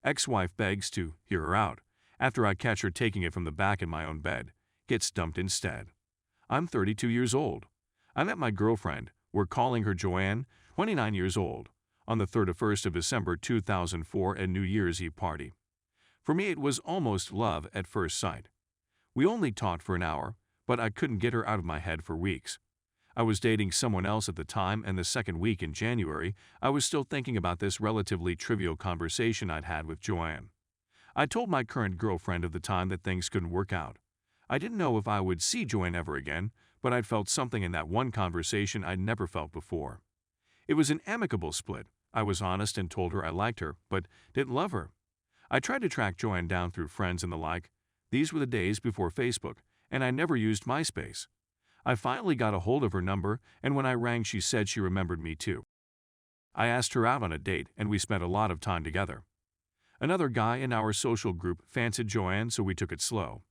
Ex-wife begs to hear her out. After I catch her taking it from the back in my own bed, gets dumped instead. I'm 32 years old. I met my girlfriend, we're calling her Joanne, 29 years old, on the 31st of December 2004 at New Year's Eve party. For me it was almost love at first sight. We only talked for an hour, but I couldn't get her out of my head for weeks. I was dating someone else at the time, and the second week in January, I was still thinking about this relatively trivial conversation I'd had with Joanne. I told my current girlfriend of the time that things couldn't work out. I didn't know if I would see Joanne ever again, but I'd felt something in that one conversation I'd never felt before. It was an amicable split. I was honest and told her I liked her, but didn't love her. I tried to track Joanne down through friends and the like. These were the days before Facebook, and I never used MySpace. I finally got a hold of her number, and when I rang she said she remembered me too. I asked her out on a date, and we spent a lot of time together. Another guy in our social group fancied Joanne, so we took it slow.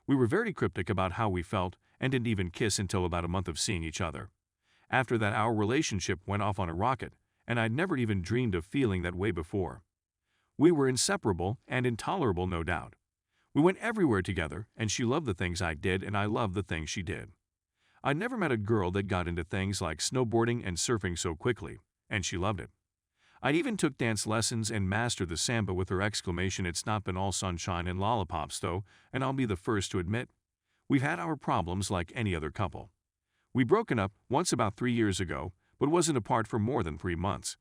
We were very cryptic about how we felt and didn't even kiss until about a month of seeing each other. After that, our relationship went off on a rocket, and I'd never even dreamed of feeling that way before. We were inseparable and intolerable, no doubt. We went everywhere together, and she loved the things I did, and I loved the things she did. I'd never met a girl that got into things like snowboarding and surfing so quickly, and she loved it. I even took dance lessons and mastered the samba with her exclamation, "It's not been all sunshine and lollipops though," and I'll be the first to admit, we've had our problems like any other couple. We broken up once about 3 years ago, but wasn't apart for more than 3 months.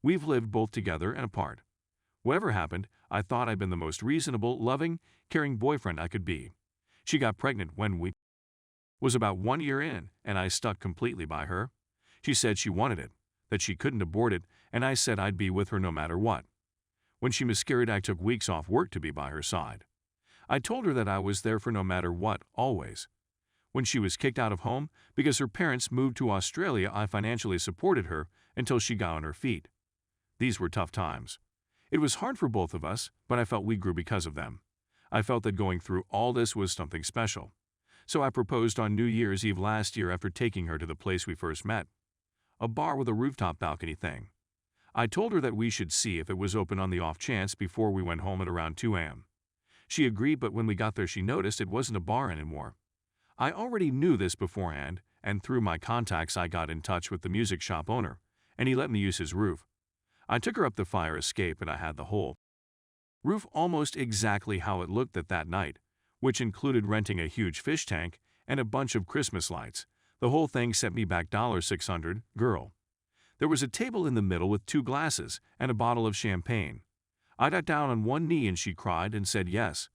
We've lived both together and apart. Whatever happened, I thought I'd been the most reasonable, loving, caring boyfriend I could be. She got pregnant when we was about 1 year in, and I stuck completely by her. She said she wanted it, that she couldn't abort it, and I said I'd be with her no matter what. When she miscarried, I took weeks off work to be by her side. I told her that I was there for no matter what, always. When she was kicked out of home because her parents moved to Australia, I financially supported her until she got on her feet. These were tough times. It was hard for both of us, but I felt we grew because of them. I felt that going through all this was something special. So I proposed on New Year's Eve last year after taking her to the place we first met. A bar with a rooftop balcony thing. I told her that we should see if it was open on the off chance before we went home at around 2 a.m. She agreed, but when we got there she noticed it wasn't a bar anymore. I already knew this beforehand, and through my contacts I got in touch with the music shop owner, and he let me use his roof. I took her up the fire escape and I had the whole roof almost exactly how it looked at that night, which included renting a huge fish tank and a bunch of Christmas lights. The whole thing set me back $600, girl. There was a table in the middle with 2 glasses and a bottle of champagne. I got down on one knee and she cried and said yes.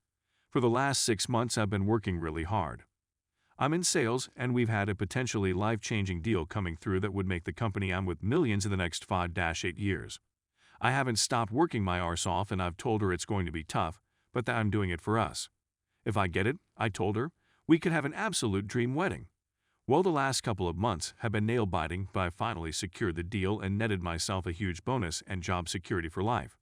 For the last 6 months I've been working really hard. I'm in sales, and we've had a potentially life-changing deal coming through that would make the company I'm with millions in the next 5-8 years. I haven't stopped working my arse off, and I've told her it's going to be tough, but that I'm doing it for us. If I get it, I told her, we could have an absolute dream wedding. Well, the last couple of months have been nail-biting, but I finally secured the deal and netted myself a huge bonus and job security for life.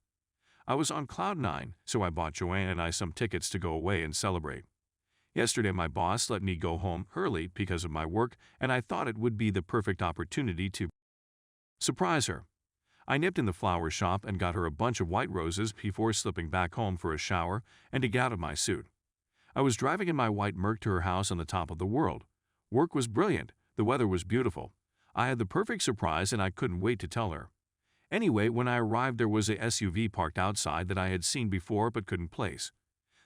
I was on cloud 9, so I bought Joanne and I some tickets to go away and celebrate. Yesterday my boss let me go home early because of my work, and I thought it would be the perfect opportunity to surprise her. I nipped in the flower shop and got her a bunch of white roses before slipping back home for a shower and to get out of my suit. I was driving in my white Merc to her house on the top of the world. Work was brilliant, the weather was beautiful. I had the perfect surprise and I couldn't wait to tell her. Anyway, when I arrived there was a SUV parked outside that I had seen before but couldn't place.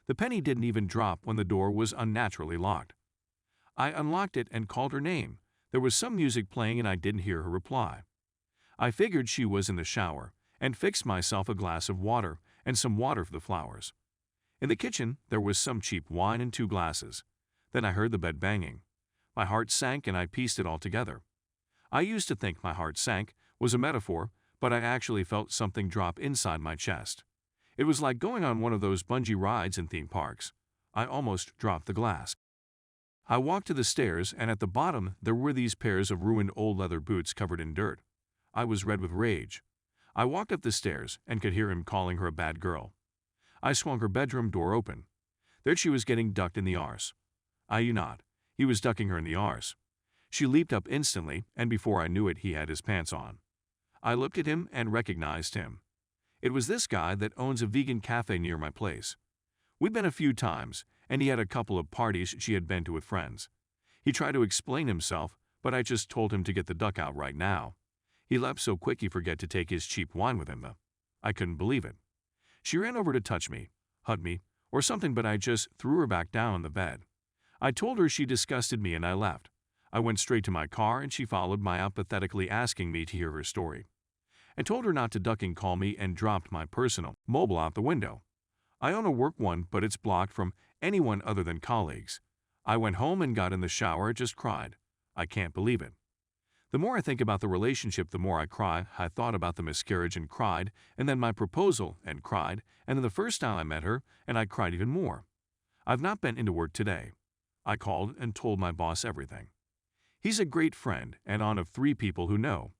The penny didn't even drop when the door was unnaturally locked. I unlocked it and called her name. There was some music playing and I didn't hear her reply. I figured she was in the shower and fixed myself a glass of water and some water for the flowers. In the kitchen there was some cheap wine and 2 glasses. Then I heard the bed banging. My heart sank and I pieced it all together. I used to think my heart sank was a metaphor, but I actually felt something drop inside my chest. It was like going on one of those bungee rides in theme parks. I almost dropped the glass. I walked to the stairs, and at the bottom there were these pairs of ruined old leather boots covered in dirt. I was red with rage. I walked up the stairs and could hear him calling her a bad girl. I swung her bedroom door open. There she was getting ducked in the arse. I knew not. He was ducking her in the arse. She leaped up instantly, and before I knew it he had his pants on. I looked at him and recognized him. It was this guy that owns a vegan cafe near my place. We'd been a few times, and he had a couple of parties she had been to with friends. He tried to explain himself, but I just told him to get the duck out right now. He left so quick he forgot to take his cheap wine with him, though. I couldn't believe it. She ran over to touch me, hug me, or something, but I just threw her back down on the bed. I told her she disgusted me and I left. I went straight to my car and she followed my apathetically asking me to hear her story. I told her not to duck and call me and dropped my personal mobile out the window. I own a work one, but it's blocked from anyone other than colleagues. I went home and got in the shower, just cried. I can't believe it. The more I think about the relationship, the more I cry. I thought about the miscarriage and cried, and then my proposal and cried, and then the first time I met her, and I cried even more. I've not been into work today. I called and told my boss everything. He's a great friend and one of 3 people who know.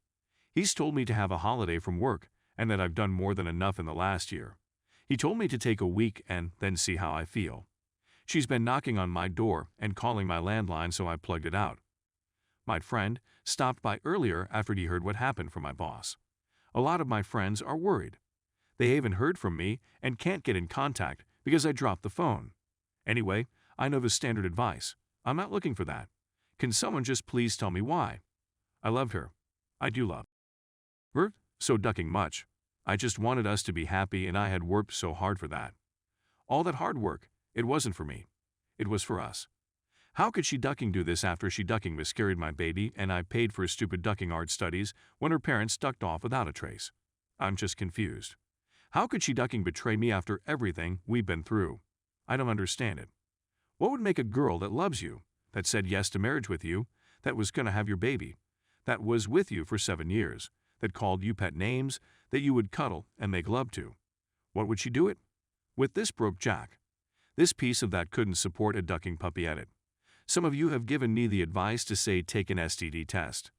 He's told me to have a holiday from work and that I've done more than enough in the last year. He told me to take a week and then see how I feel. She's been knocking on my door and calling my landline, so I plugged it out. My friend stopped by earlier after he heard what happened from my boss. A lot of my friends are worried. They haven't heard from me and can't get in contact because I dropped the phone. Anyway, I know the standard advice. I'm not looking for that. Can someone just please tell me why? I loved her. I do love her. So ducking much. I just wanted us to be happy and I had worked so hard for that. All that hard work, it wasn't for me. It was for us. How could she ducking do this after she ducking miscarried my baby and I paid for stupid ducking art studies when her parents ducked off without a trace? I'm just confused. How could she ducking betray me after everything we've been through? I don't understand it. What would make a girl that loves you, that said yes to marriage with you, that was gonna have your baby, that was with you for 7 years, that called you pet names, that you would cuddle and make love to? What would she do it? With this broke Jack. This piece of that couldn't support a ducking puppy edit. Some of you have given me the advice to say take an STD test.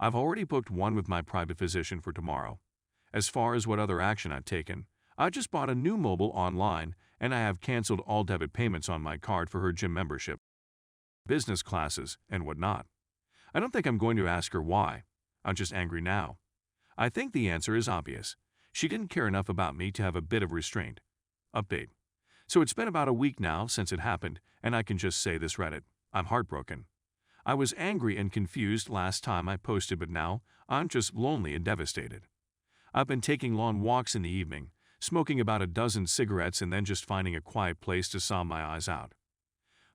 I've already booked one with my private physician for tomorrow. As far as what other action I've taken, I just bought a new mobile online and I have canceled all debit payments on my card for her gym membership, business classes, and whatnot. I don't think I'm going to ask her why. I'm just angry now. I think the answer is obvious. She didn't care enough about me to have a bit of restraint. Update. So it's been about a week now since it happened, and I can just say this Reddit. I'm heartbroken. I was angry and confused last time I posted, but now I'm just lonely and devastated. I've been taking long walks in the evening, smoking about a dozen cigarettes and then just finding a quiet place to sob my eyes out.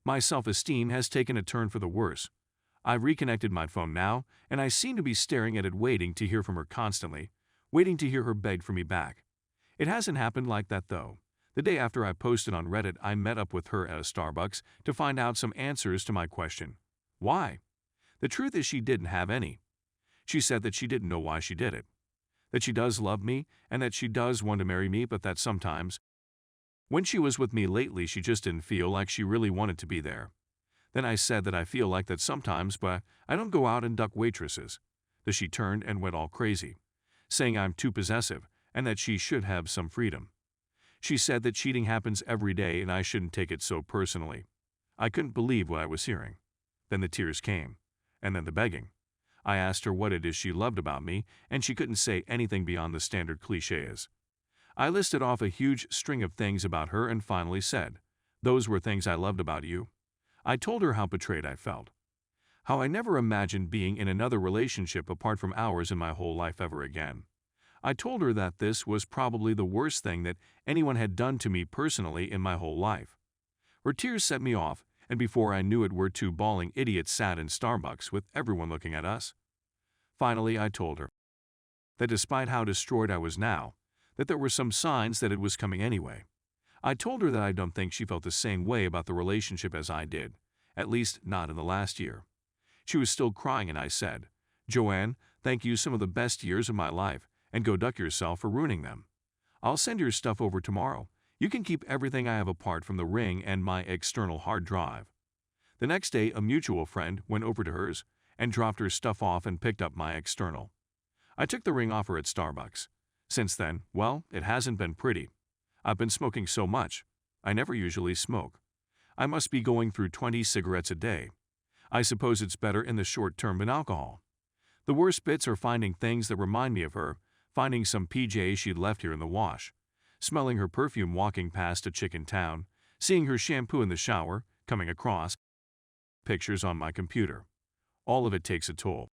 My self-esteem has taken a turn for the worse. I've reconnected my phone now, and I seem to be staring at it waiting to hear from her constantly, waiting to hear her beg for me back. It hasn't happened like that though. The day after I posted on Reddit, I met up with her at a Starbucks to find out some answers to my question. Why? The truth is she didn't have any. She said that she didn't know why she did it. That she does love me and that she does want to marry me, but that sometimes, when she was with me lately, she just didn't feel like she really wanted to be there. Then I said that I feel like that sometimes, but I don't go out and duck waitresses. That she turned and went all crazy, saying I'm too possessive and that she should have some freedom. She said that cheating happens every day and I shouldn't take it so personally. I couldn't believe what I was hearing. Then the tears came, and then the begging. I asked her what it is she loved about me, and she couldn't say anything beyond the standard cliches. I listed off a huge string of things about her and finally said, "Those were things I loved about you." I told her how betrayed I felt. How I never imagined being in another relationship apart from ours in my whole life ever again. I told her that this was probably the worst thing that anyone had done to me personally in my whole life. Her tears set me off, and before I knew it, we're 2 bawling idiots sat in Starbucks with everyone looking at us. Finally, I told her that despite how destroyed I was now, that there were some signs that it was coming anyway. I told her that I don't think she felt the same way about the relationship as I did, at least not in the last year. She was still crying and I said, "Joanne, thank you, some of the best years of my life, and go duck yourself for ruining them. I'll send your stuff over tomorrow. You can keep everything I have apart from the ring and my external hard drive." The next day, a mutual friend went over to hers and dropped her stuff off and picked up my external. I took the ring off her at Starbucks. Since then, well, it hasn't been pretty. I've been smoking so much. I never usually smoke. I must be going through 20 cigarettes a day. I suppose it's better in the short term than alcohol. The worst bits are finding things that remind me of her, finding some PJs she'd left here in the wash, smelling her perfume walking past a chick in town, seeing her shampoo in the shower, coming across pictures on my computer. All of it takes a toll.